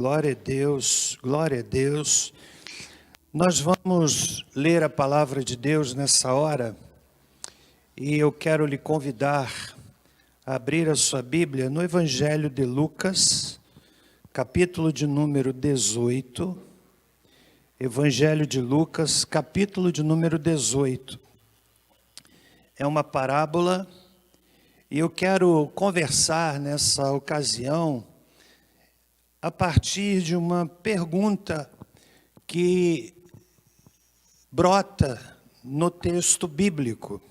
Glória a Deus, glória a Deus. Nós vamos ler a palavra de Deus nessa hora e eu quero lhe convidar a abrir a sua Bíblia no Evangelho de Lucas, capítulo de número 18. Evangelho de Lucas, capítulo de número 18. É uma parábola e eu quero conversar nessa ocasião a partir de uma pergunta que brota no texto bíblico.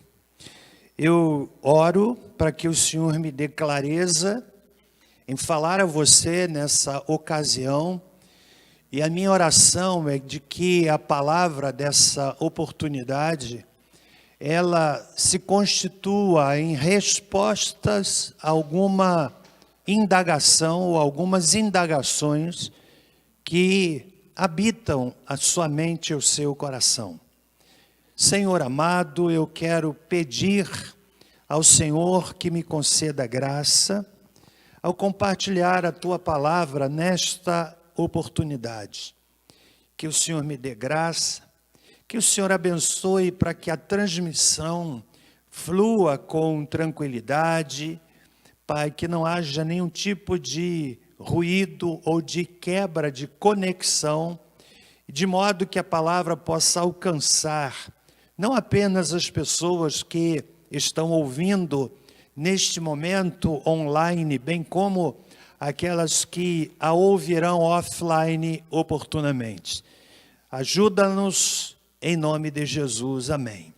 Eu oro para que o Senhor me dê clareza em falar a você nessa ocasião, e a minha oração é de que a palavra dessa oportunidade, ela se constitua em respostas a alguma indagação ou algumas indagações que habitam a sua mente e o seu coração. Senhor amado, eu quero pedir ao Senhor que me conceda graça ao compartilhar a Tua palavra nesta oportunidade. Que o Senhor me dê graça, que o Senhor abençoe para que a transmissão flua com tranquilidade. Pai, que não haja nenhum tipo de ruído ou de quebra de conexão, de modo que a palavra possa alcançar não apenas as pessoas que estão ouvindo neste momento online, bem como aquelas que a ouvirão offline oportunamente. Ajuda-nos em nome de Jesus, amém.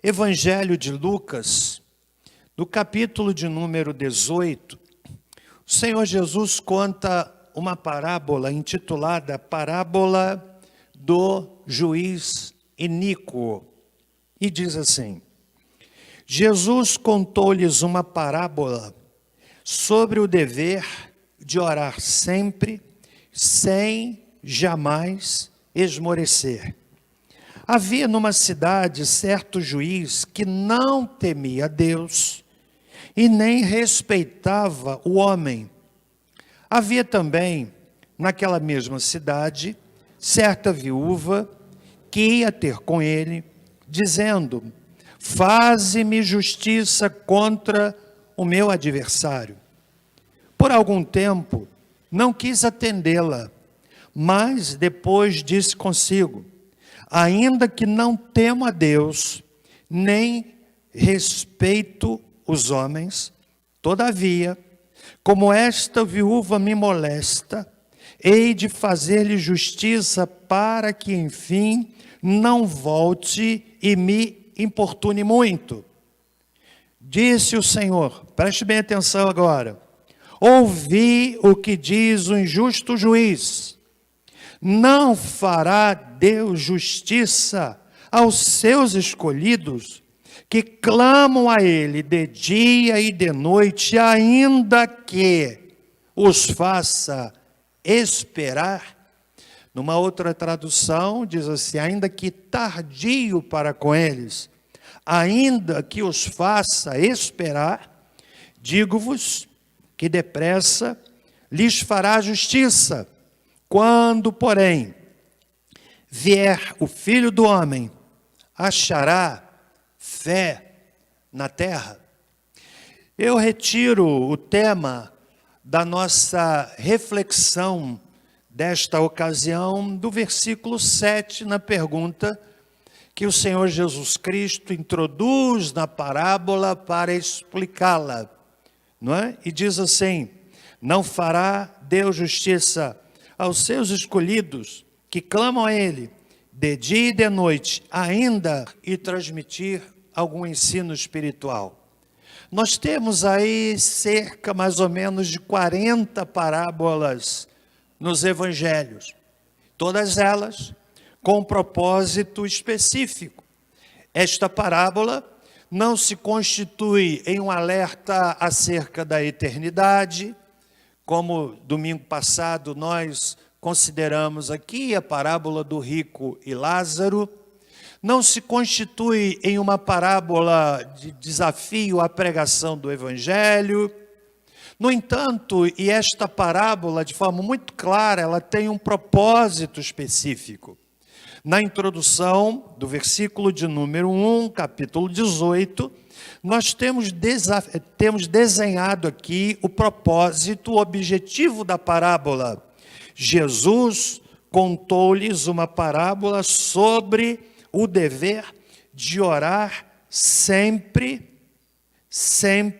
Evangelho de Lucas, no capítulo de número 18, o Senhor Jesus conta uma parábola intitulada Parábola do Juiz Iníquo. E diz assim: Jesus contou-lhes uma parábola sobre o dever de orar sempre, sem jamais esmorecer. Havia numa cidade certo juiz que não temia Deus e nem respeitava o homem. Havia também, naquela mesma cidade, certa viúva que ia ter com ele, dizendo: faze-me justiça contra o meu adversário. Por algum tempo, não quis atendê-la, mas depois disse consigo: ainda que não temo a Deus, nem respeito os homens, todavia, como esta viúva me molesta, hei de fazer-lhe justiça para que, enfim, não volte e me importune muito. Disse o Senhor, preste bem atenção agora: ouvi o que diz o injusto juiz. Não fará Deus justiça aos seus escolhidos, que clamam a Ele de dia e de noite, ainda que os faça esperar? Numa outra tradução diz assim: ainda que tardio para com eles, ainda que os faça esperar, digo-vos que depressa lhes fará justiça. Quando, porém, vier o Filho do Homem, achará fé na terra? Eu retiro o tema da nossa reflexão desta ocasião do versículo 7, na pergunta que o Senhor Jesus Cristo introduz na parábola para explicá-la, não é? E diz assim: não fará Deus justiça aos seus escolhidos, que clamam a Ele de dia e de noite, ainda e transmitir algum ensino espiritual. Nós temos aí cerca mais ou menos de 40 parábolas nos evangelhos, todas elas com um propósito específico. Esta parábola não se constitui em um alerta acerca da eternidade, como domingo passado nós consideramos aqui a parábola do rico e Lázaro. Não se constitui em uma parábola de desafio à pregação do Evangelho, No entanto, e esta parábola, de forma muito clara, ela tem um propósito específico. Na introdução do versículo de número 1, capítulo 18, nós temos desenhado aqui o propósito, o objetivo da parábola. Jesus contou-lhes uma parábola sobre o dever de orar sempre, sem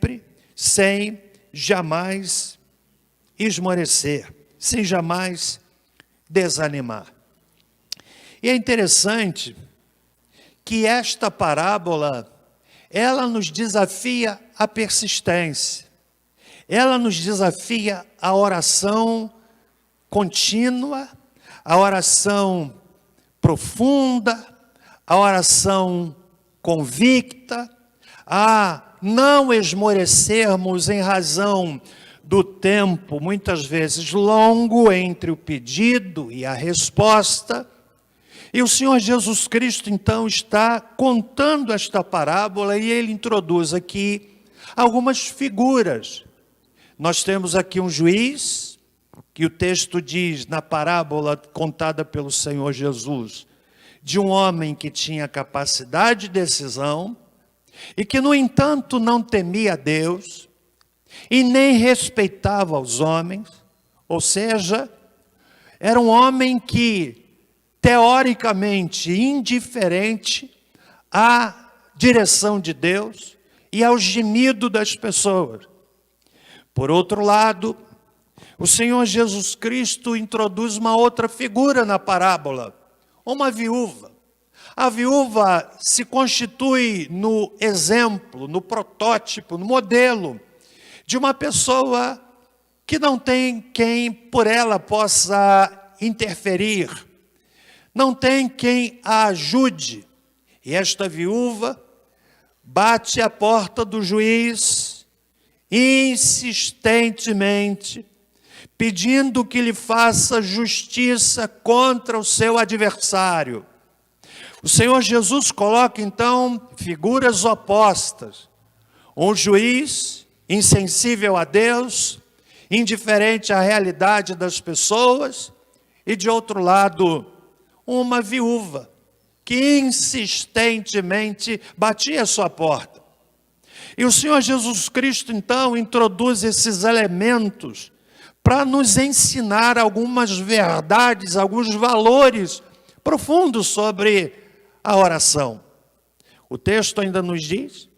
jamais esmorecer, sem jamais desanimar. E é interessante que esta parábola, ela nos desafia a persistência, ela nos desafia a oração contínua, a oração profunda, a oração convicta, a não esmorecermos em razão do tempo, muitas vezes longo, entre o pedido e a resposta. E o Senhor Jesus Cristo, então, está contando esta parábola e ele introduz aqui algumas figuras. Nós temos aqui um juiz, que o texto diz na parábola contada pelo Senhor Jesus, de um homem que tinha capacidade de decisão e que, no entanto, não temia a Deus e nem respeitava os homens, ou seja, era um homem que, teoricamente indiferente à direção de Deus e ao gemido das pessoas. Por outro lado, o Senhor Jesus Cristo introduz uma outra figura na parábola, uma viúva. A viúva se constitui no exemplo, no protótipo, no modelo de uma pessoa que não tem quem por ela possa interferir, não tem quem a ajude. E esta viúva bate à porta do juiz insistentemente, pedindo que lhe faça justiça contra o seu adversário. O Senhor Jesus coloca então figuras opostas. Um juiz insensível a Deus, indiferente à realidade das pessoas, e de outro lado, uma viúva que insistentemente batia a sua porta. E o Senhor Jesus Cristo, então, introduz esses elementos para nos ensinar algumas verdades, alguns valores profundos sobre a oração. O texto ainda nos diz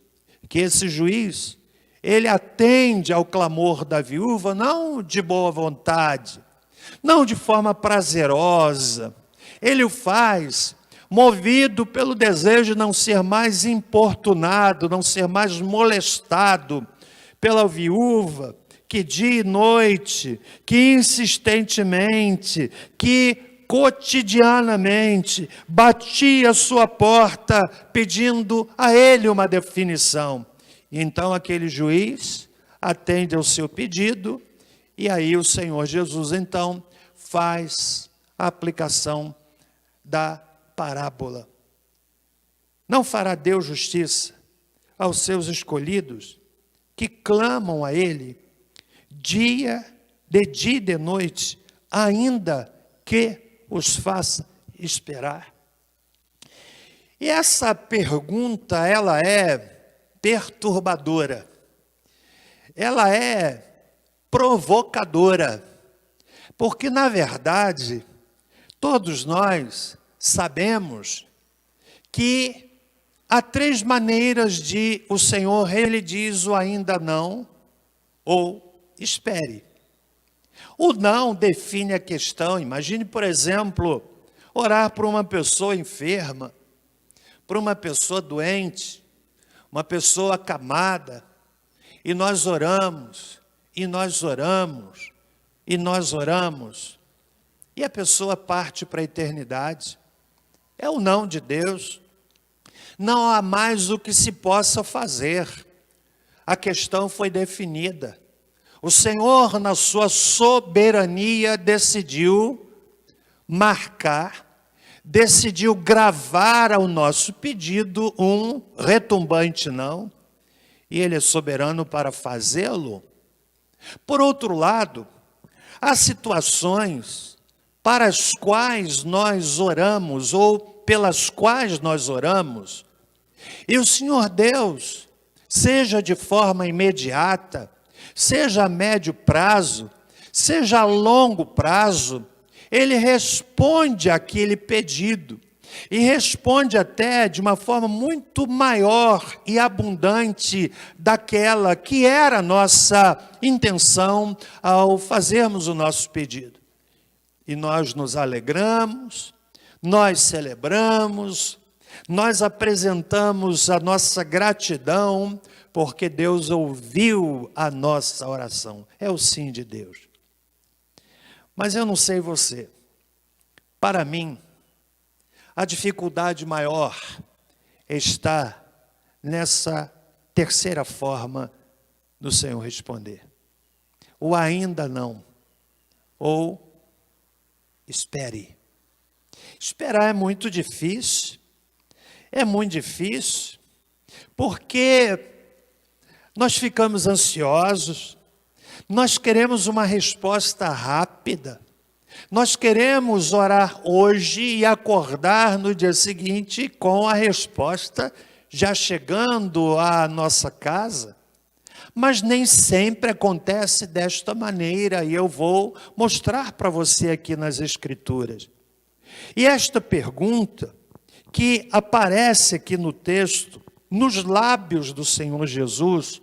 que esse juiz, ele atende ao clamor da viúva, não de boa vontade, não de forma prazerosa. Ele o faz movido pelo desejo de não ser mais importunado, não ser mais molestado pela viúva, que dia e noite, que insistentemente, que cotidianamente batia a sua porta pedindo a ele uma definição. E então aquele juiz atende ao seu pedido e aí o Senhor Jesus então faz a aplicação da parábola. Não fará Deus justiça aos seus escolhidos que clamam a Ele dia e de noite, ainda que os faça esperar? E essa pergunta, ela é perturbadora, ela é provocadora, porque na verdade, todos nós sabemos que há três maneiras de o Senhor, Ele diz o ainda não ou espere. O não define a questão. Imagine, por exemplo, orar por uma pessoa enferma, por uma pessoa doente, uma pessoa acamada, e nós oramos, e nós oramos, e nós oramos, e a pessoa parte para a eternidade. É o não de Deus. Não há mais o que se possa fazer. A questão foi definida. O Senhor, na sua soberania, decidiu marcar, decidiu gravar ao nosso pedido um retumbante não, e Ele é soberano para fazê-lo. Por outro lado, há situações para as quais nós oramos ou pelas quais nós oramos, e o Senhor Deus, seja de forma imediata, seja a médio prazo, seja a longo prazo, Ele responde àquele pedido, e responde até de uma forma muito maior e abundante daquela que era a nossa intenção ao fazermos o nosso pedido. E nós nos alegramos, nós celebramos, nós apresentamos a nossa gratidão, porque Deus ouviu a nossa oração. É o sim de Deus. Mas eu não sei você, para mim, a dificuldade maior está nessa terceira forma do Senhor responder. O ainda não, ou espere. Esperar é muito difícil, porque nós ficamos ansiosos, nós queremos uma resposta rápida, nós queremos orar hoje e acordar no dia seguinte com a resposta já chegando à nossa casa. Mas nem sempre acontece desta maneira, e eu vou mostrar para você aqui nas Escrituras. E esta pergunta que aparece aqui no texto, nos lábios do Senhor Jesus,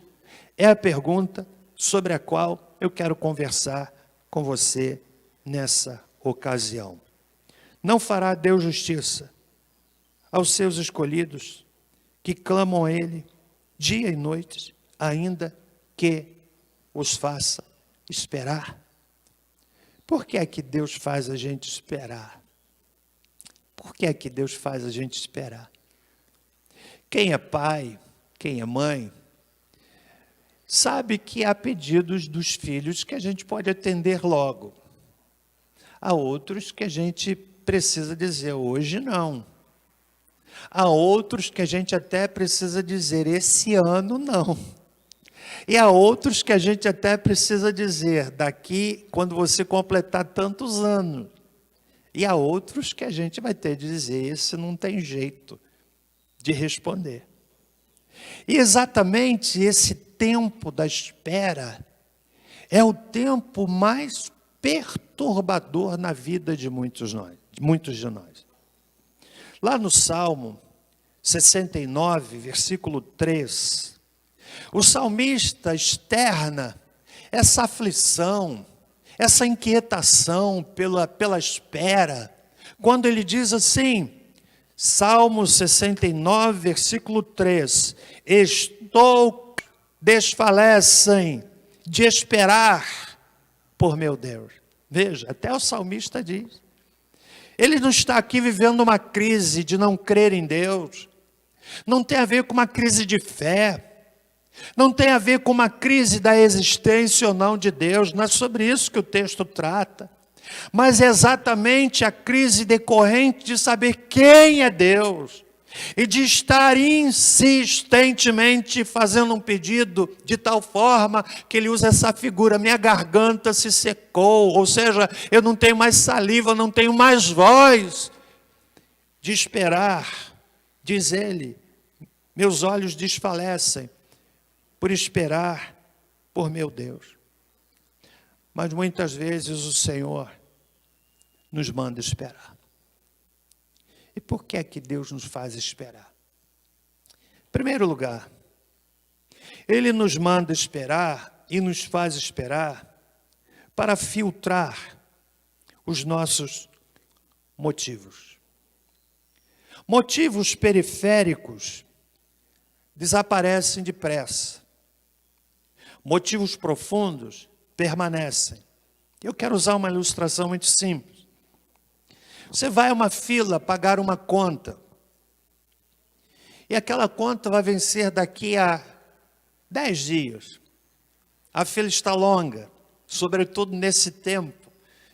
é a pergunta sobre a qual eu quero conversar com você nessa ocasião. Não fará Deus justiça aos seus escolhidos que clamam a Ele dia e noite, ainda que os faça esperar? Por que é que Deus faz a gente esperar? Por que é que Deus faz a gente esperar? Quem é pai, quem é mãe, sabe que há pedidos dos filhos que a gente pode atender logo. Há outros que a gente precisa dizer hoje não. Há outros que a gente até precisa dizer esse ano não. E há outros que a gente até precisa dizer daqui quando você completar tantos anos. E há outros que a gente vai ter de dizer esse não tem jeito de responder. E exatamente esse tempo da espera é o tempo mais perturbador na vida de muitos de nós. Lá no Salmo 69, versículo 3, o salmista externa essa aflição, essa inquietação pela espera, quando ele diz assim, Salmo 69, versículo 3, desfalecem de esperar por meu Deus. Veja, até o salmista diz. Ele não está aqui vivendo uma crise de não crer em Deus. Não tem a ver com uma crise de fé. Não tem a ver com uma crise da existência ou não de Deus. Não é sobre isso que o texto trata. Mas é exatamente a crise decorrente de saber quem é Deus. E de estar insistentemente fazendo um pedido de tal forma que ele usa essa figura, minha garganta se secou, ou seja, eu não tenho mais saliva, não tenho mais voz de esperar, diz ele, meus olhos desfalecem por esperar por meu Deus. Mas muitas vezes o Senhor nos manda esperar. E por que é que Deus nos faz esperar? Em primeiro lugar, Ele nos manda esperar e nos faz esperar para filtrar os nossos motivos. Motivos periféricos desaparecem depressa. Motivos profundos permanecem. Eu quero usar uma ilustração muito simples. Você vai a uma fila pagar uma conta. E aquela conta vai vencer daqui a 10 dias. A fila está longa, sobretudo nesse tempo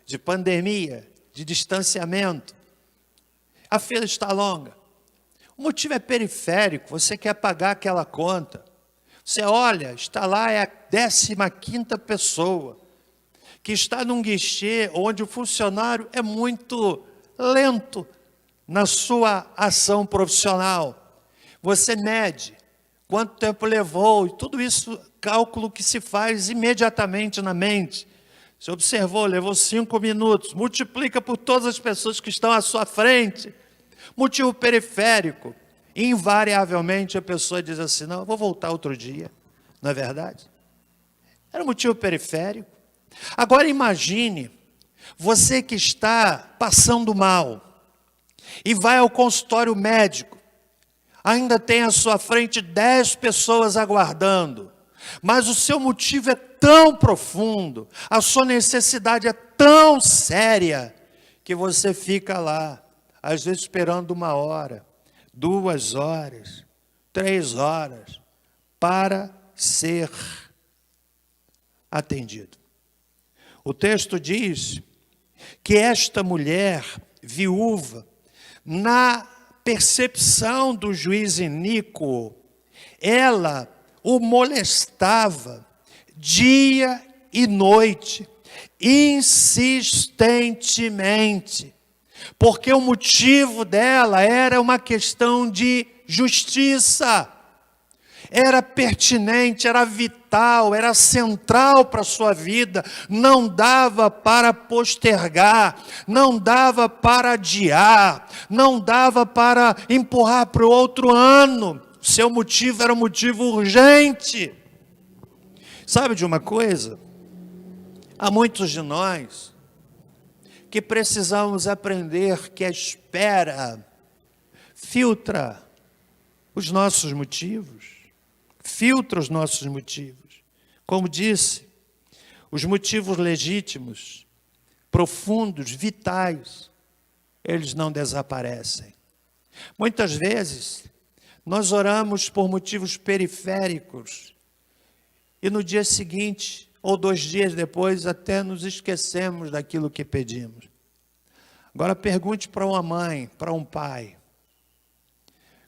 de pandemia, de distanciamento. A fila está longa. O motivo é periférico, você quer pagar aquela conta. Você olha, está lá, é a 15ª pessoa, que está num guichê onde o funcionário é muito lento na sua ação profissional. Você mede quanto tempo levou, e tudo isso, cálculo que se faz imediatamente na mente. Você observou, levou 5 minutos, multiplica por todas as pessoas que estão à sua frente. Motivo periférico. Invariavelmente a pessoa diz assim, não, eu vou voltar outro dia. Não é verdade? Era um motivo periférico. Agora imagine, você que está passando mal e vai ao consultório médico, ainda tem à sua frente 10 pessoas aguardando, mas o seu motivo é tão profundo, a sua necessidade é tão séria, que você fica lá, às vezes esperando 1 hora, 2 horas, 3 horas, para ser atendido. O texto diz que esta mulher viúva, na percepção do juiz iníquo, ela o molestava dia e noite, insistentemente, porque o motivo dela era uma questão de justiça, era pertinente, era vital, era central para a sua vida, não dava para postergar, não dava para adiar, não dava para empurrar para o outro ano, seu motivo era um motivo urgente. Sabe de uma coisa? Há muitos de nós que precisamos aprender que a espera filtra os nossos motivos. Filtra os nossos motivos. Como disse, os motivos legítimos, profundos, vitais, eles não desaparecem. Muitas vezes, nós oramos por motivos periféricos e no dia seguinte, ou 2 dias depois, até nos esquecemos daquilo que pedimos. Agora pergunte para uma mãe, para um pai,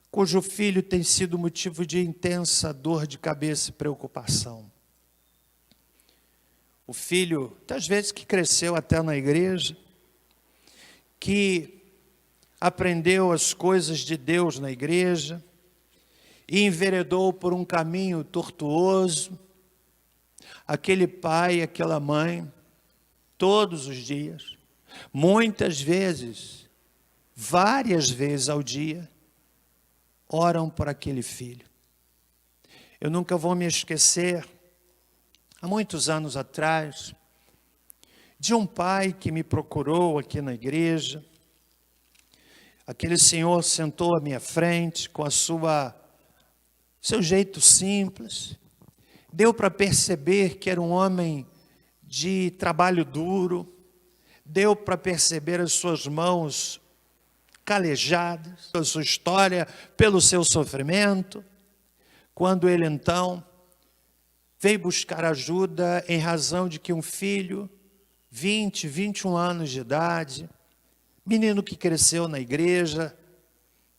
cujo filho tem sido motivo de intensa dor de cabeça e preocupação. O filho, às vezes que cresceu até na igreja, que aprendeu as coisas de Deus na igreja, e enveredou por um caminho tortuoso, aquele pai, aquela mãe, todos os dias, muitas vezes, várias vezes ao dia, oram por aquele filho. Eu nunca vou me esquecer, há muitos anos atrás, de um pai que me procurou aqui na igreja. Aquele senhor sentou à minha frente com seu jeito simples. Deu para perceber que era um homem de trabalho duro. Deu para perceber as suas mãos calejadas, a sua história pelo seu sofrimento, quando ele então veio buscar ajuda em razão de que um filho, 20, 21 anos de idade, menino que cresceu na igreja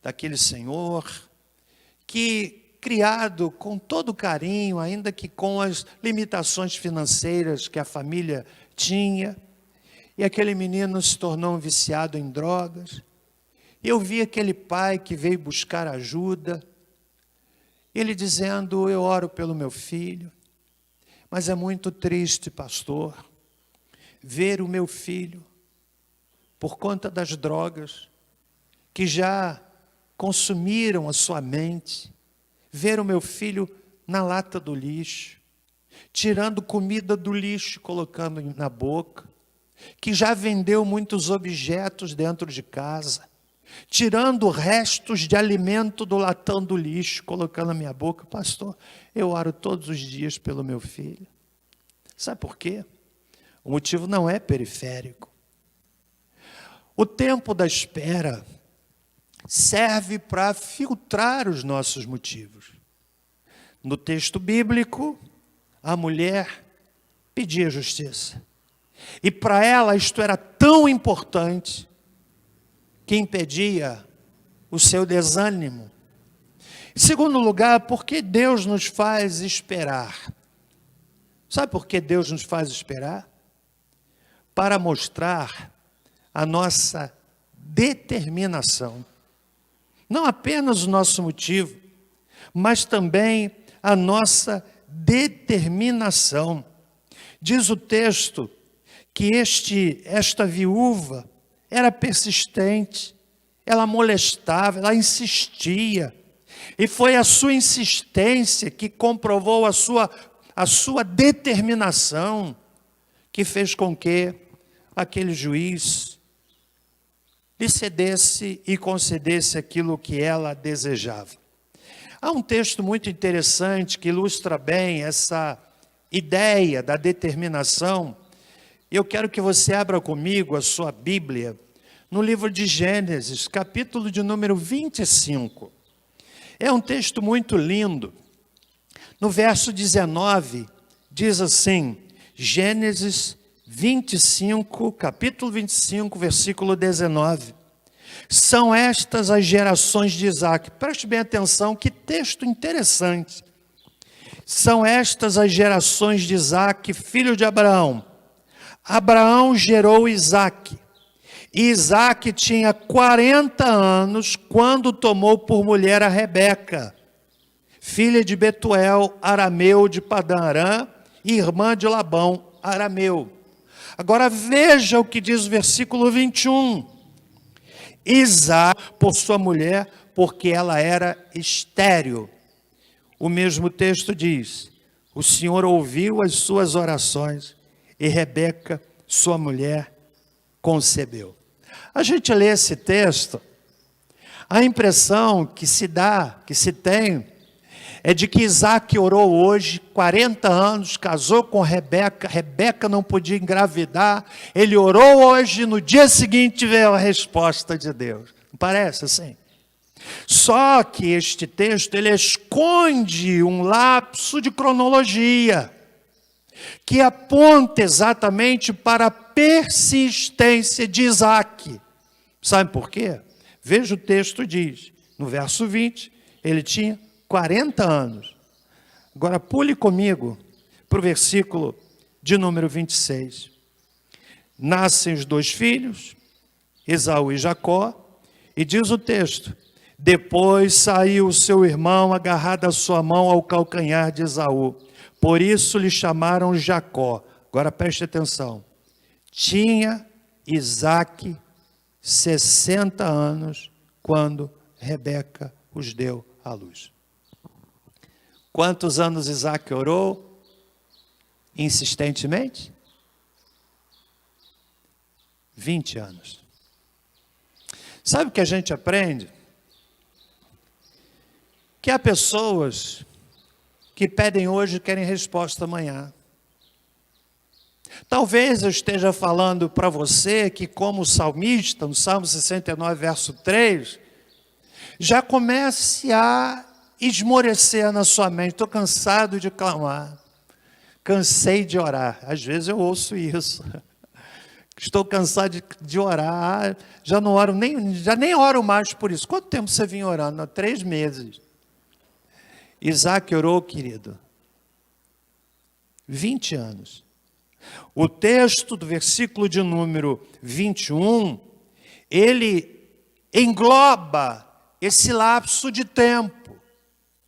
daquele senhor, que criado com todo carinho, ainda que com as limitações financeiras que a família tinha, e aquele menino se tornou um viciado em drogas. Eu vi aquele pai que veio buscar ajuda, ele dizendo, eu oro pelo meu filho, mas é muito triste, pastor, ver o meu filho, por conta das drogas, que já consumiram a sua mente, ver o meu filho na lata do lixo, tirando comida do lixo, colocando na boca, que já vendeu muitos objetos dentro de casa, tirando restos de alimento do latão do lixo, colocando na minha boca. Pastor, eu oro todos os dias pelo meu filho. Sabe por quê? O motivo não é periférico. O tempo da espera serve para filtrar os nossos motivos. No texto bíblico, a mulher pedia justiça. E para ela isto era tão importante que impedia o seu desânimo. Em segundo lugar, por que Deus nos faz esperar? Sabe por que Deus nos faz esperar? Para mostrar a nossa determinação. Não apenas o nosso motivo, mas também a nossa determinação. Diz o texto que esta viúva era persistente, ela molestava, ela insistia. E foi a sua insistência que comprovou a sua determinação, que fez com que aquele juiz lhe cedesse e concedesse aquilo que ela desejava. Há um texto muito interessante que ilustra bem essa ideia da determinação. Eu quero que você abra comigo a sua Bíblia no livro de Gênesis, capítulo de número 25. É um texto muito lindo. No verso 19, diz assim, Gênesis 25, capítulo 25, versículo 19. São estas as gerações de Isaque. Preste bem atenção, que texto interessante. São estas as gerações de Isaque, filho de Abraão. Abraão gerou Isaque. E Isaque tinha 40 anos quando tomou por mulher a Rebeca, filha de Betuel, arameu de Padã Arã, e irmã de Labão, arameu. Agora veja o que diz o versículo 21. Isaque por sua mulher, porque ela era estéril. O mesmo texto diz, o Senhor ouviu as suas orações e Rebeca, sua mulher, concebeu. A gente lê esse texto, a impressão que se tem, é de que Isaque orou hoje, 40 anos, casou com Rebeca, Rebeca não podia engravidar, ele orou hoje, no dia seguinte veio a resposta de Deus. Não parece assim? Só que este texto, ele esconde um lapso de cronologia, que aponta exatamente para a persistência de Isaque. Sabe por quê? Veja o texto diz, no verso 20, ele tinha 40 anos. Agora pule comigo para o versículo de número 26. Nascem os dois filhos, Esaú e Jacó, e diz o texto, depois saiu o seu irmão agarrado à sua mão ao calcanhar de Esaú. Por isso lhe chamaram Jacó. Agora preste atenção. Tinha Isaque 60 anos quando Rebeca os deu à luz. Quantos anos Isaque orou? Insistentemente? 20 anos. Sabe o que a gente aprende? Que há pessoas que pedem hoje e querem resposta amanhã. Talvez eu esteja falando para você que, como salmista, no Salmo 69, verso 3, já comece a esmorecer na sua mente. Estou cansado de clamar, cansei de orar. Às vezes eu ouço isso. Estou cansado de orar, já não oro já nem oro mais por isso. Quanto tempo você vinha orando? 3 meses. Isaque orou, querido, 20 anos. O texto do versículo de número 21, ele engloba esse lapso de tempo,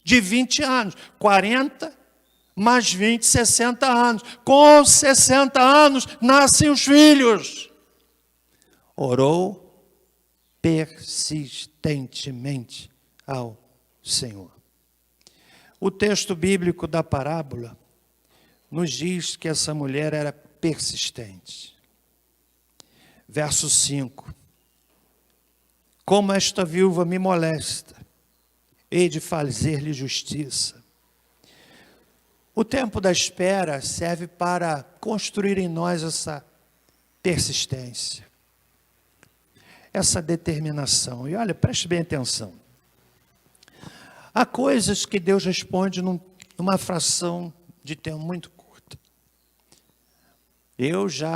de 20 anos, 40 mais 20, 60 anos. Com 60 anos, nascem os filhos. Orou persistentemente ao Senhor. O texto bíblico da parábola nos diz que essa mulher era persistente. Verso 5. Como esta viúva me molesta, hei de fazer-lhe justiça. O tempo da espera serve para construir em nós essa persistência, essa determinação. E olha, preste bem atenção. Há coisas que Deus responde numa fração de tempo muito curta.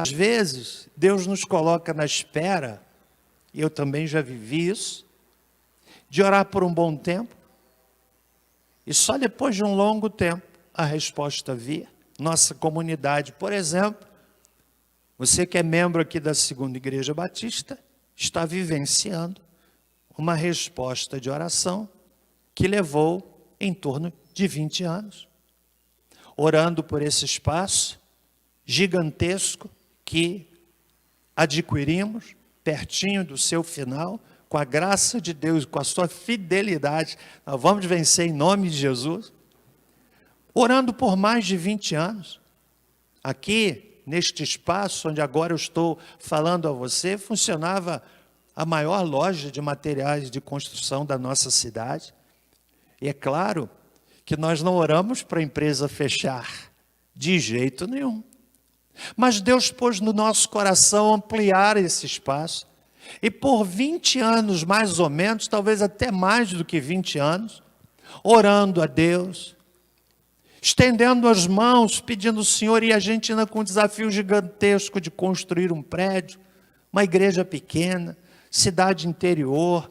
Às vezes, Deus nos coloca na espera, e eu também já vivi isso, de orar por um bom tempo, E só depois de um longo tempo a resposta via. Nossa comunidade, por exemplo, você que é membro aqui da Segunda Igreja Batista, está vivenciando uma resposta de oração que levou em torno de 20 anos. Orando por esse espaço gigantesco que adquirimos, pertinho do seu final, com a graça de Deus, com a sua fidelidade, nós vamos vencer em nome de Jesus. Orando por mais de 20 anos. Aqui, neste espaço onde agora eu estou falando a você, funcionava a maior loja de materiais de construção da nossa cidade. E é claro que nós não oramos para a empresa fechar, de jeito nenhum. Mas Deus pôs no nosso coração ampliar esse espaço. E por 20 anos, mais ou menos, talvez até mais do que 20 anos, orando a Deus, estendendo as mãos, pedindo ao Senhor, e a gente ainda com um desafio gigantesco de construir um prédio, uma igreja pequena, cidade interior,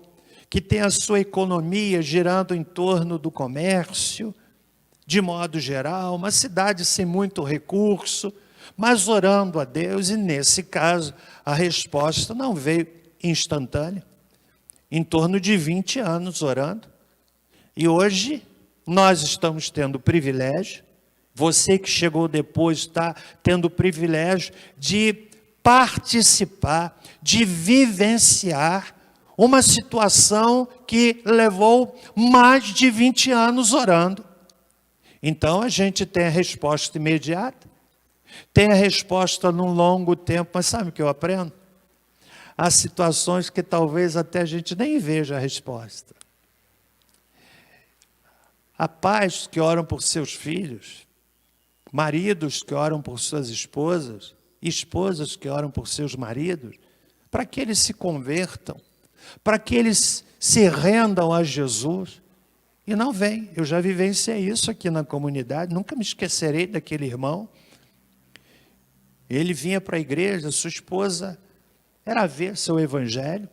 que tem a sua economia girando em torno do comércio, de modo geral, uma cidade sem muito recurso, mas orando a Deus, e nesse caso, a resposta não veio instantânea, em torno de 20 anos orando, e hoje nós estamos tendo o privilégio, você que chegou depois está tendo o privilégio de participar, de vivenciar uma situação que levou mais de 20 anos orando. Então a gente tem a resposta imediata, tem a resposta num longo tempo, mas sabe o que eu aprendo? Há situações que talvez até a gente nem veja a resposta. Há pais que oram por seus filhos, maridos que oram por suas esposas, esposas que oram por seus maridos, para que eles se convertam, para que eles se rendam a Jesus. E não vem. Eu já vivenciei isso aqui na comunidade, nunca me esquecerei daquele irmão. Ele vinha para a igreja, sua esposa era ver seu evangelho.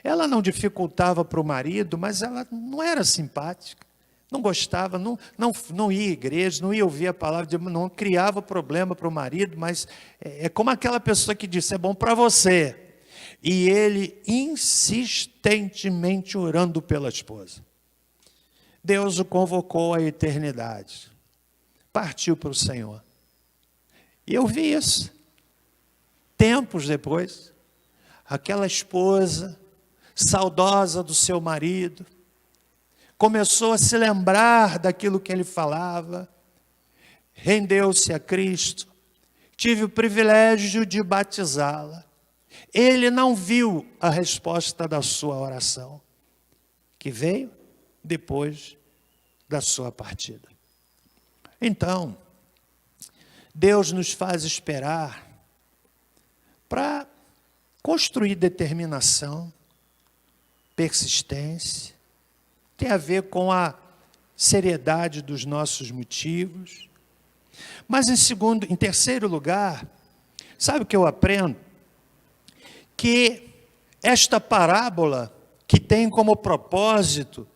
Ela não dificultava para o marido, mas ela não era simpática, não gostava, não ia à igreja, não ia ouvir a palavra, não criava problema para o marido, mas é como aquela pessoa que disse, é bom para você. E ele insistentemente orando pela esposa. Deus o convocou à eternidade, partiu para o Senhor. E eu vi isso, tempos depois, aquela esposa, saudosa do seu marido, começou a se lembrar daquilo que ele falava, rendeu-se a Cristo, tive o privilégio de batizá-la. Ele não viu a resposta da sua oração, que veio depois da sua partida. Então, Deus nos faz esperar para construir determinação, persistência, tem a ver com a seriedade dos nossos motivos. Mas em terceiro lugar, sabe o que eu aprendo? Que esta parábola, que tem como propósito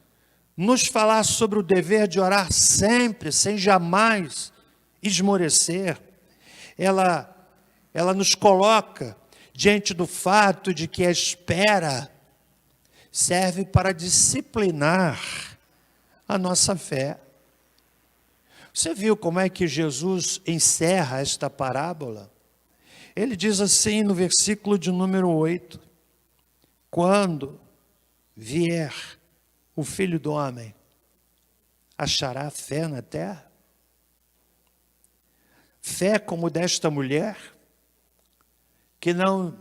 nos falar sobre o dever de orar sempre, sem jamais esmorecer, ela nos coloca diante do fato de que a espera serve para disciplinar a nossa fé. Você viu como é que Jesus encerra esta parábola? Ele diz assim no versículo de número 8, quando vier o Filho do Homem, achará fé na terra? Fé como desta mulher, que não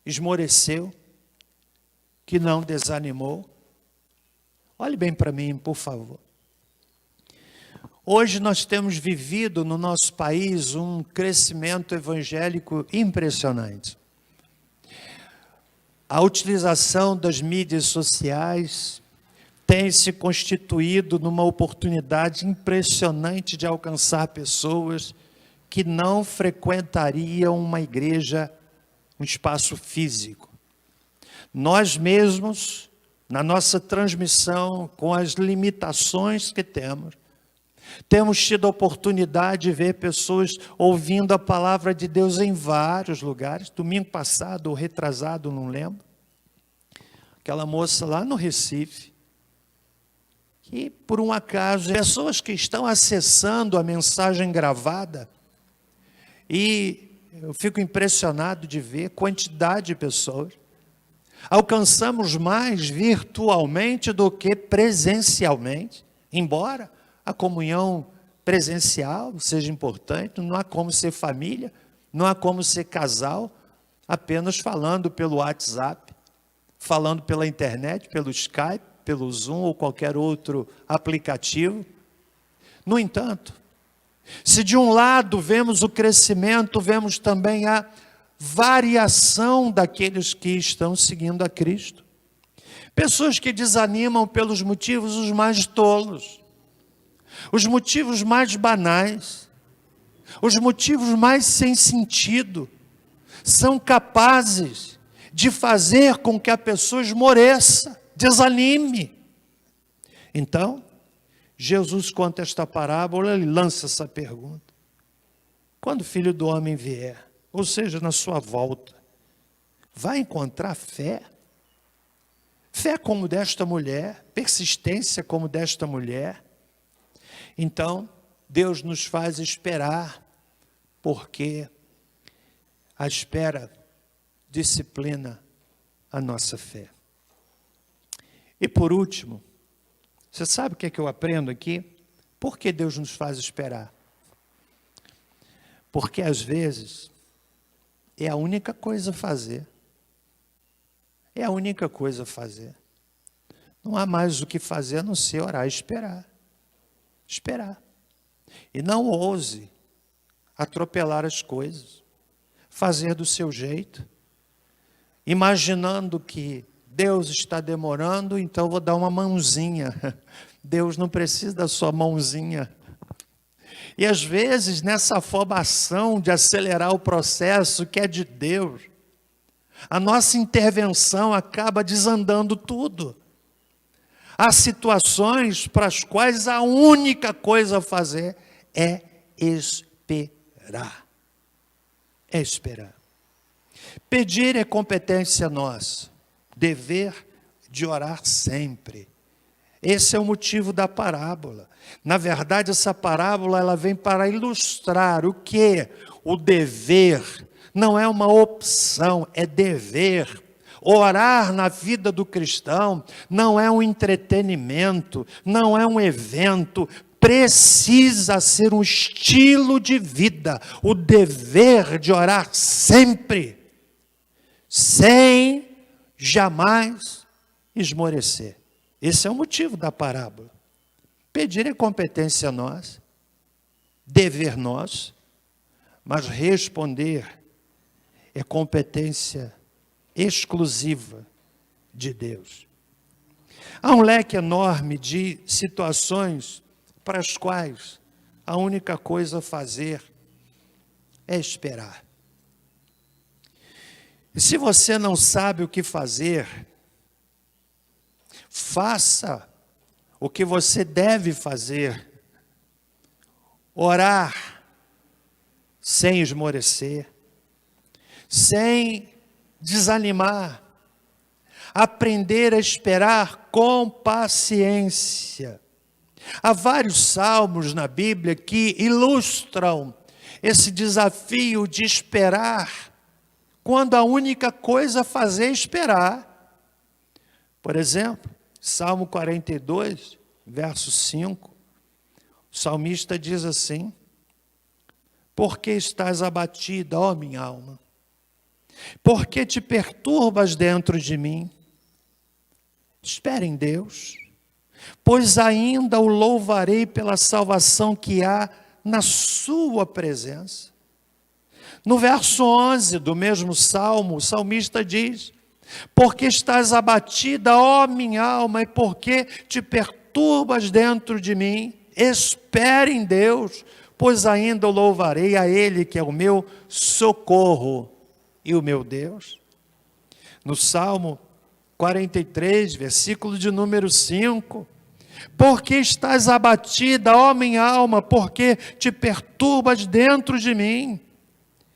esmoreceu, que não desanimou. Olhe bem para mim, por favor. Hoje nós temos vivido no nosso país um crescimento evangélico impressionante. A utilização das mídias sociais tem se constituído numa oportunidade impressionante de alcançar pessoas que não frequentariam uma igreja, um espaço físico. Nós mesmos na nossa transmissão, com as limitações que temos. Temos tido a oportunidade de ver pessoas ouvindo a palavra de Deus em vários lugares. Domingo passado ou retrasado, não lembro. Aquela moça lá no Recife, que por um acaso, pessoas que estão acessando a mensagem gravada, e eu fico impressionado de ver a quantidade de pessoas. Alcançamos mais virtualmente do que presencialmente, embora a comunhão presencial seja importante, não há como ser família, não há como ser casal, apenas falando pelo WhatsApp, falando pela internet, pelo Skype, pelo Zoom ou qualquer outro aplicativo. No entanto, se de um lado vemos o crescimento, vemos também a variação daqueles que estão seguindo a Cristo. Pessoas que desanimam pelos motivos os mais tolos, os motivos mais banais, os motivos mais sem sentido, são capazes de fazer com que a pessoa esmoreça, desanime. Então, Jesus conta esta parábola, ele lança essa pergunta: quando o Filho do Homem vier, ou seja, na sua volta, vai encontrar fé? Fé como desta mulher, persistência como desta mulher? Então, Deus nos faz esperar, porque a espera disciplina a nossa fé. E por último, você sabe o que é que eu aprendo aqui? Por que Deus nos faz esperar? Porque às vezes é a única coisa a fazer. É a única coisa a fazer. Não há mais o que fazer a não ser orar e esperar. Esperar. E não ouse atropelar as coisas. Fazer do seu jeito. Imaginando que Deus está demorando, então vou dar uma mãozinha. Deus não precisa da sua mãozinha. E às vezes, nessa afobação de acelerar o processo que é de Deus, a nossa intervenção acaba desandando tudo. Há situações para as quais a única coisa a fazer é esperar. É esperar. Pedir é competência nossa. Dever de orar sempre. Esse é o motivo da parábola. Na verdade, essa parábola ela vem para ilustrar o que? O dever. Não é uma opção, é dever. Orar na vida do cristão não é um entretenimento, não é um evento, precisa ser um estilo de vida, o dever de orar sempre, sem jamais esmorecer. Esse é o motivo da parábola. Pedir é competência nossa, dever nosso, mas responder é competência exclusiva de Deus. Há um leque enorme de situações para as quais a única coisa a fazer é esperar. E se você não sabe o que fazer, faça o que você deve fazer. Orar sem esmorecer, sem desanimar, aprender a esperar com paciência. Há vários salmos na Bíblia que ilustram esse desafio de esperar, quando a única coisa a fazer é esperar. Por exemplo, Salmo 42, verso 5, o salmista diz assim: por que estás abatida, ó minha alma? Por que te perturbas dentro de mim? Espere em Deus, pois ainda o louvarei pela salvação que há na sua presença. No verso 11 do mesmo salmo, o salmista diz: porque estás abatida, ó minha alma, e por que te perturbas dentro de mim? Espere em Deus, pois ainda o louvarei a Ele, que é o meu socorro e o meu Deus. No Salmo 43, versículo de número 5. Porque estás abatida, ó minha alma, porque te perturbas dentro de mim.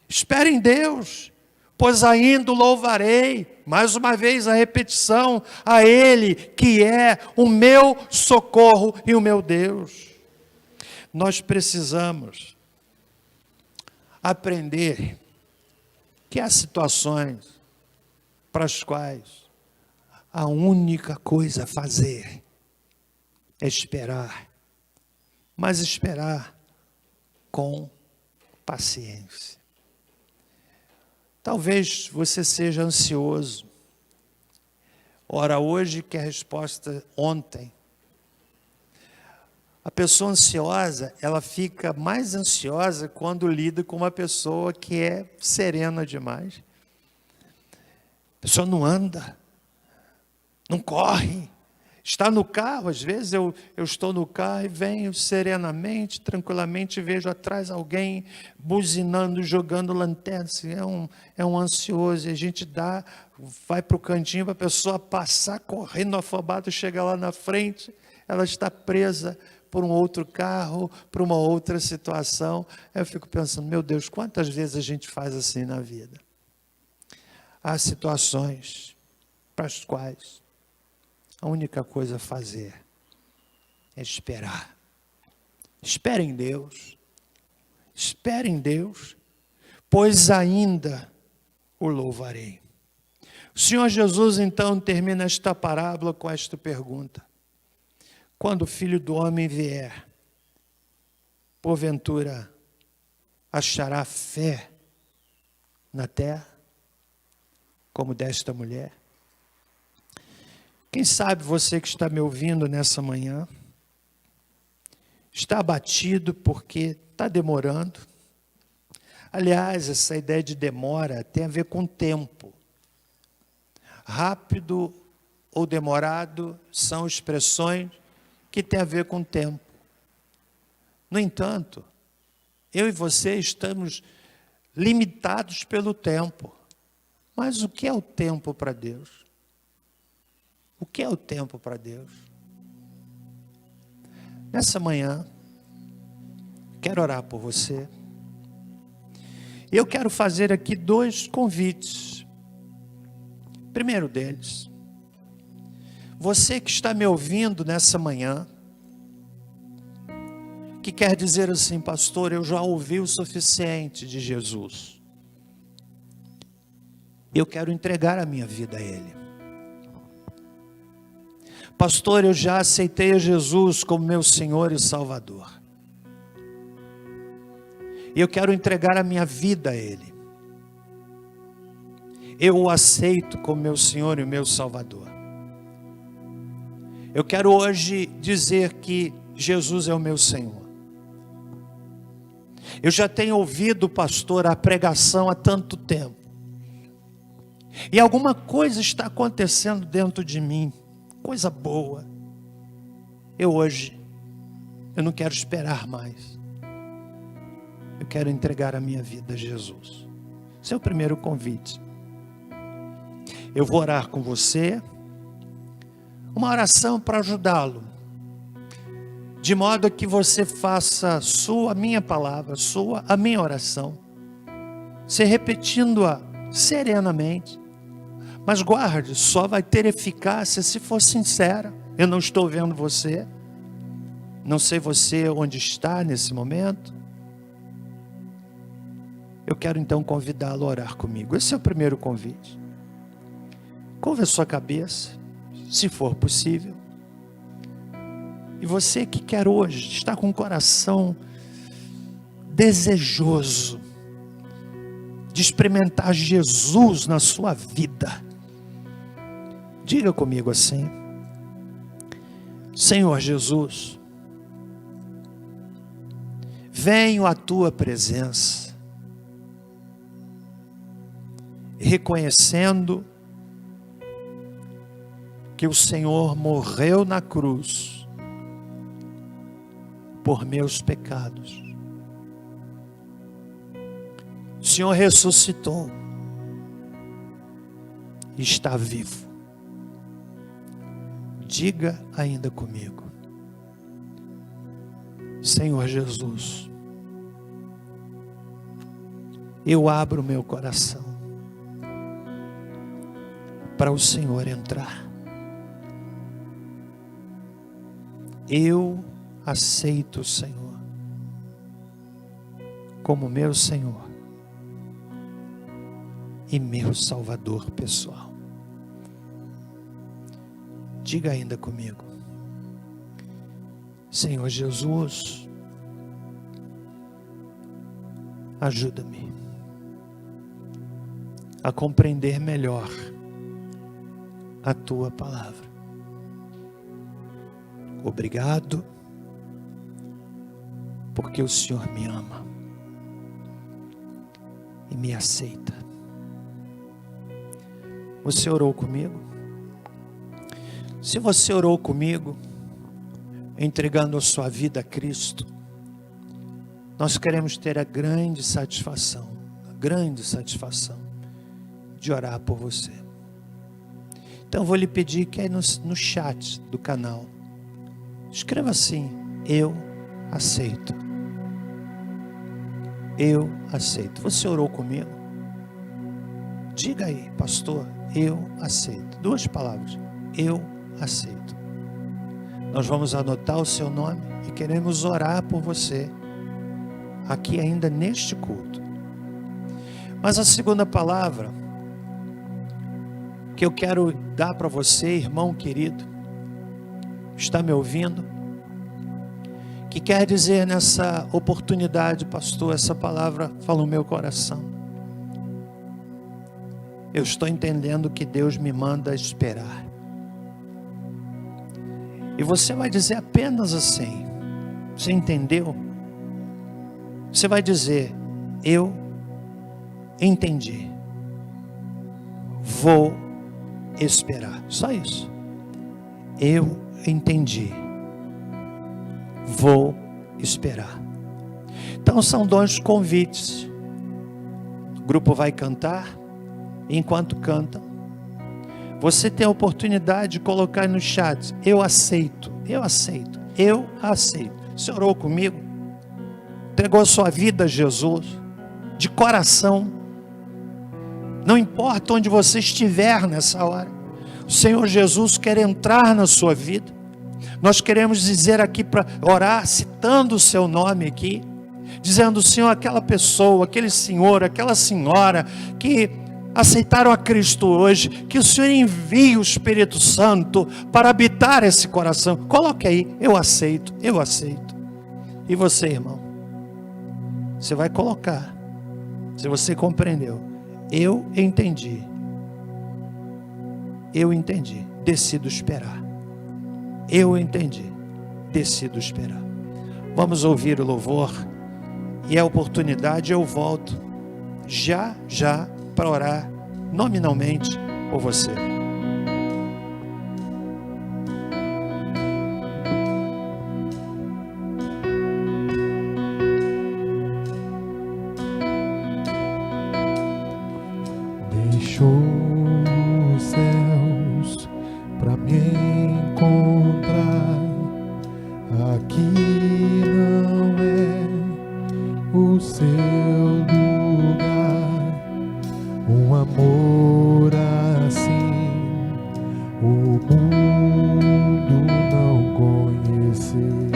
Espere em Deus, pois ainda o louvarei. Mais uma vez a repetição, a Ele que é o meu socorro e o meu Deus. Nós precisamos aprender que há situações para as quais a única coisa a fazer é esperar, mas esperar com paciência. Talvez você seja ansioso. Ora, hoje que a resposta ontem. A pessoa ansiosa, ela fica mais ansiosa quando lida com uma pessoa que é serena demais. A pessoa não anda, não corre. Está no carro, às vezes eu estou no carro e venho serenamente, tranquilamente, vejo atrás alguém buzinando, jogando lanterna. Assim, é um ansioso, e a gente vai para o cantinho para a pessoa passar, correndo afobado, chega lá na frente, ela está presa por um outro carro, por uma outra situação. Aí eu fico pensando, meu Deus, quantas vezes a gente faz assim na vida? Há situações para as quais a única coisa a fazer é esperar. Espere em Deus. Espere em Deus, pois ainda o louvarei. O Senhor Jesus, então, termina esta parábola com esta pergunta. Quando o Filho do Homem vier, porventura achará fé na terra, como desta mulher? Quem sabe você que está me ouvindo nessa manhã, está abatido porque está demorando. Aliás, essa ideia de demora tem a ver com tempo. Rápido ou demorado são expressões que têm a ver com tempo. No entanto, eu e você estamos limitados pelo tempo. Mas o que é o tempo para Deus? O que é o tempo para Deus? Nessa manhã, quero orar por você. Eu quero fazer aqui 2 convites. Primeiro deles, você que está me ouvindo nessa manhã, que quer dizer assim, pastor, eu já ouvi o suficiente de Jesus. Eu quero entregar a minha vida a Ele. Pastor, eu já aceitei a Jesus como meu Senhor e Salvador. E eu quero entregar a minha vida a Ele. Eu o aceito como meu Senhor e meu Salvador. Eu quero hoje dizer que Jesus é o meu Senhor. Eu já tenho ouvido, pastor, a pregação há tanto tempo. E alguma coisa está acontecendo dentro de mim. Coisa boa. Eu não quero esperar mais. Eu quero entregar a minha vida a Jesus. Esse é o primeiro convite. Eu vou orar com você. Uma oração para ajudá-lo. De modo que você faça a minha palavra, a minha oração. Você repetindo-a serenamente. Mas guarde, só vai ter eficácia se for sincera. Eu não estou vendo você. Não sei você onde está nesse momento. Eu quero então convidá-lo a orar comigo. Esse é o primeiro convite. Curva a sua cabeça, se for possível. E você que quer hoje, está com o coração desejoso de experimentar Jesus na sua vida, diga comigo assim: Senhor Jesus, venho à tua presença, reconhecendo que o Senhor morreu na cruz por meus pecados. O Senhor ressuscitou e está vivo. Diga ainda comigo: Senhor Jesus, eu abro o meu coração para o Senhor entrar. Eu aceito o Senhor como meu Senhor e meu Salvador pessoal. Diga ainda comigo: Senhor Jesus, ajuda-me a compreender melhor a Tua palavra. Obrigado, porque o Senhor me ama e me aceita. Você orou comigo? Se você orou comigo, entregando a sua vida a Cristo, nós queremos ter a grande satisfação de orar por você. Então eu vou lhe pedir que aí no chat do canal, escreva assim: eu aceito. Eu aceito. Você orou comigo? Diga aí: pastor, eu aceito. 2 palavras: eu aceito. Nós vamos anotar o seu nome e queremos orar por você aqui ainda neste culto. Mas a segunda palavra que eu quero dar para você, irmão querido, está me ouvindo? Que quer dizer nessa oportunidade: pastor, essa palavra fala no meu coração. Eu estou entendendo que Deus me manda esperar. E você vai dizer apenas assim: você entendeu? Você vai dizer: eu entendi, vou esperar. Só isso. Eu entendi, vou esperar. Então são 2 convites. O grupo vai cantar. Enquanto cantam, você tem a oportunidade de colocar no chat: eu aceito, eu aceito, eu aceito. Você orou comigo? Entregou a sua vida a Jesus de coração? Não importa onde você estiver nessa hora, o Senhor Jesus quer entrar na sua vida. Nós queremos dizer aqui, para orar, citando o seu nome aqui, dizendo: Senhor, aquela pessoa, aquele senhor, aquela senhora que aceitaram a Cristo hoje, que o Senhor envie o Espírito Santo para habitar esse coração. Coloque aí: eu aceito, eu aceito. E você, irmão, você vai colocar, se você compreendeu: eu entendi, decido esperar. Eu entendi, decido esperar. Vamos ouvir o louvor, e a oportunidade eu volto já para orar nominalmente por você. Deixou os céus para me encontrar. Aqui não é o seu lugar. Um amor assim o mundo não conheceu.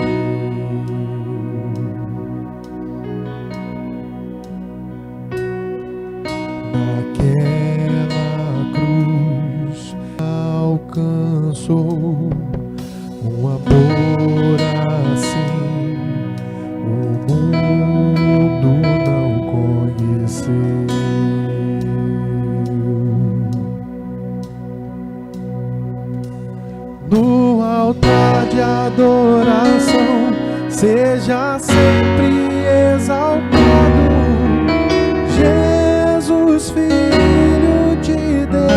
Naquela cruz alcançou um amor assim o mundo não conheceu. No altar de adoração, seja sempre exaltado, Jesus, Filho de Deus.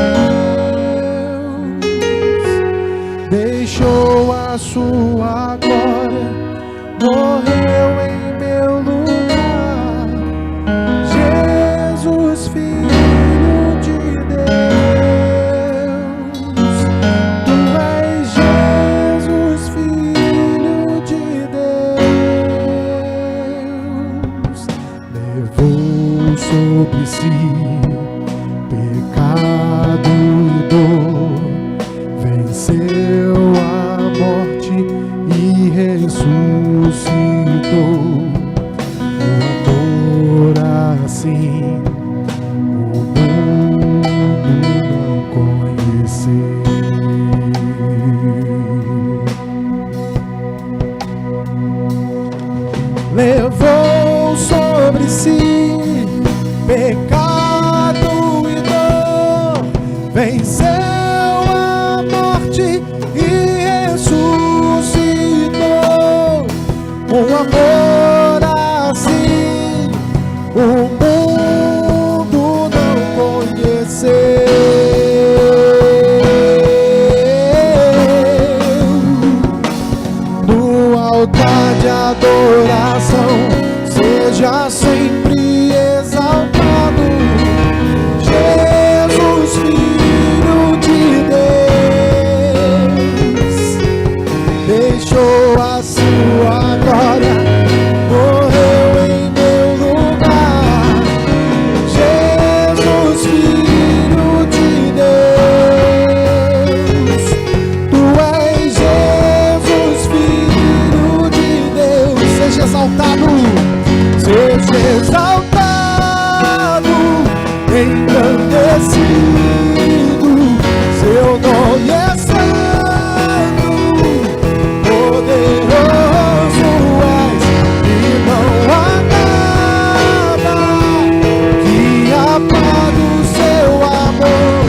Deixou a sua glória, morreu em meu lugar, Jesus, Filho de Deus. Tu és venceu a morte e ressuscitou. Um amor assim o mundo não conheceu. No altar de adoração, seja sempre exaltado Jesus, Filho de Deus. Deixou a sua glória, morreu em meu lugar. Jesus, Filho de Deus. Tu és Jesus, Filho de Deus. Seja exaltado, seja exaltado, engrandecido. Seu nome é santo, poderoso és, e não há nada que apague o seu amor.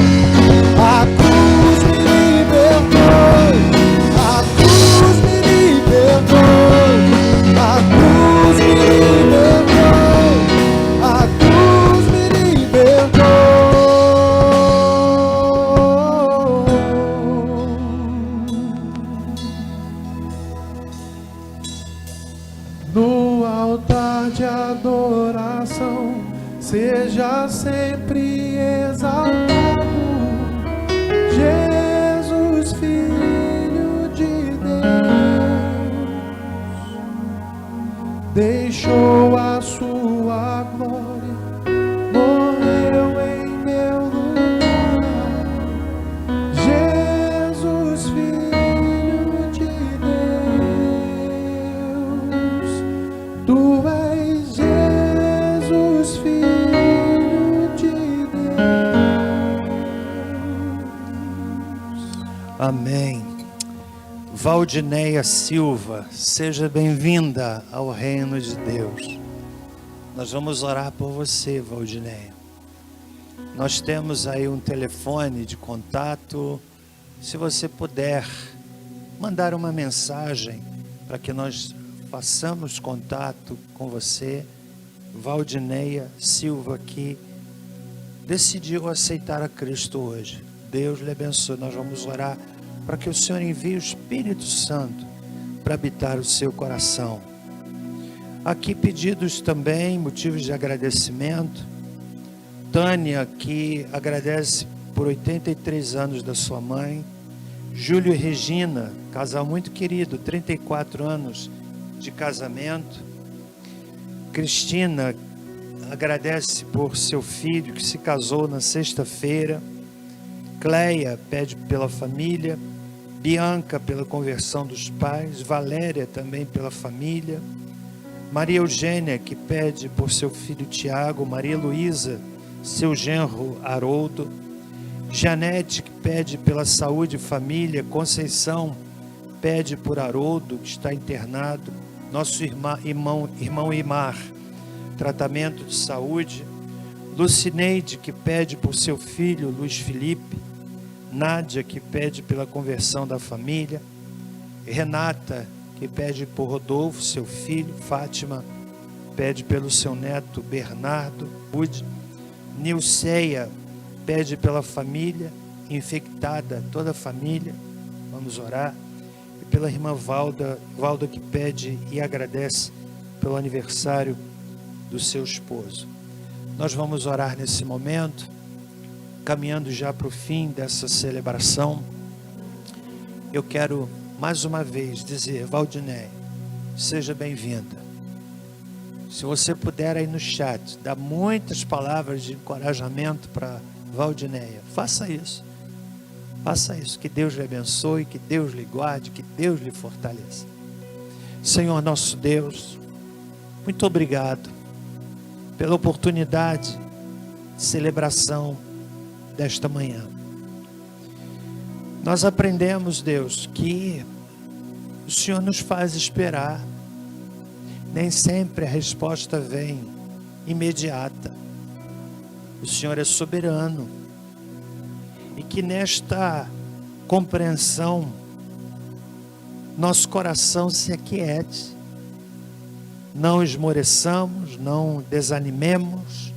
A cruz me libertou, a cruz me libertou, a cruz me libertou, a cruz me libertou. No altar de adoração, seja sempre exaltado Jesus, Filho de Deus. Deixou a sua glória, morreu em meu lugar. Jesus, Filho de Deus. Tu és Jesus, Filho de Deus. Amém. Valdineia Silva, seja bem-vinda ao reino de Deus. Nós vamos orar por você, Valdineia. Nós temos aí um telefone de contato. Se você puder mandar uma mensagem para que nós façamos contato com você. Valdineia Silva, que decidiu aceitar a Cristo hoje. Deus lhe abençoe. Nós vamos orar para que o Senhor envie o Espírito Santo para habitar o seu coração. Aqui pedidos também, motivos de agradecimento. Tânia, que agradece por 83 anos da sua mãe. Júlio e Regina, casal muito querido, 34 anos de casamento. Cristina agradece por seu filho que se casou na sexta-feira. Cleia pede pela família. Bianca pela conversão dos pais. Valéria também pela família. Maria Eugênia, que pede por seu filho Tiago. Maria Luísa, seu genro Haroldo. Janete, que pede pela saúde e família. Conceição pede por Haroldo, que está internado. Nosso irmão Imar, tratamento de saúde. Lucineide, que pede por seu filho Luiz Felipe. Nádia, que pede pela conversão da família. Renata, que pede por Rodolfo, seu filho. Fátima, pede pelo seu neto Bernardo Bud. Nilceia, pede pela família infectada, toda a família. Vamos orar. E pela irmã Valda, que pede e agradece pelo aniversário do seu esposo. Nós vamos orar nesse momento, caminhando já para o fim dessa celebração. Eu quero mais uma vez dizer, Valdineia, seja bem-vinda. Se você puder aí no chat, dar muitas palavras de encorajamento para Valdineia, faça isso. Faça isso, que Deus lhe abençoe, que Deus lhe guarde, que Deus lhe fortaleça. Senhor nosso Deus, muito obrigado pela oportunidade de celebração desta manhã. Nós aprendemos, Deus, que o Senhor nos faz esperar. Nem sempre a resposta vem imediata. O Senhor é soberano. E que nesta compreensão, nosso coração se aquiete. Não esmoreçamos, não desanimemos,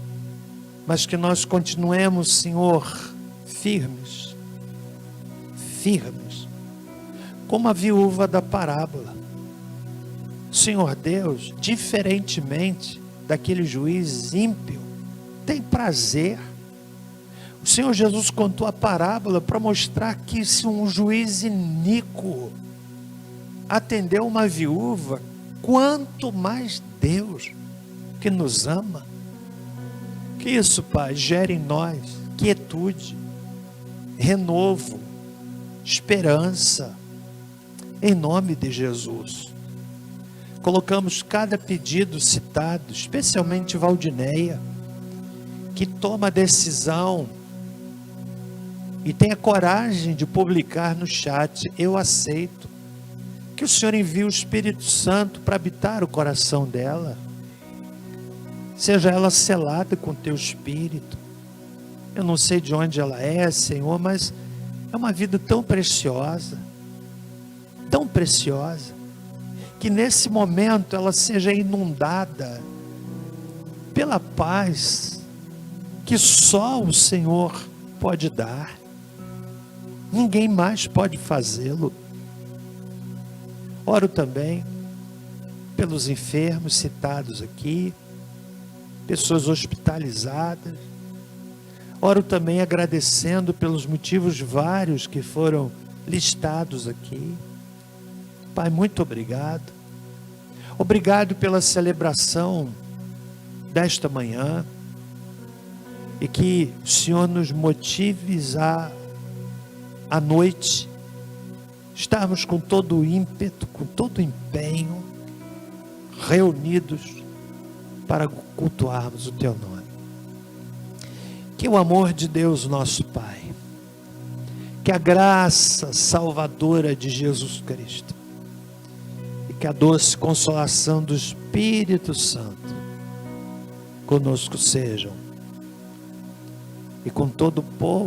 mas que nós continuemos, Senhor, firmes, como a viúva da parábola. Senhor Deus, diferentemente daquele juiz ímpio, tem prazer. O Senhor Jesus contou a parábola para mostrar que se um juiz iníquo atendeu uma viúva, quanto mais Deus, que nos ama. Que isso, Pai, gere em nós quietude, renovo, esperança, em nome de Jesus. Colocamos cada pedido citado, especialmente Valdineia, que toma a decisão e tem a coragem de publicar no chat: eu aceito. Que o Senhor envie o Espírito Santo para habitar o coração dela. Seja ela selada com teu Espírito. Eu não sei de onde ela é, Senhor, mas é uma vida tão preciosa, que nesse momento ela seja inundada pela paz que só o Senhor pode dar. Ninguém mais pode fazê-lo. Oro também pelos enfermos citados aqui, pessoas hospitalizadas. Oro também agradecendo pelos motivos vários que foram listados aqui. Pai, muito obrigado. Obrigado pela celebração desta manhã. E que o Senhor nos motive à noite estarmos com todo o ímpeto, com todo o empenho, reunidos para cultuarmos o Teu nome. Que o amor de Deus, nosso Pai, que a graça salvadora de Jesus Cristo e que a doce consolação do Espírito Santo conosco sejam, e com todo o povo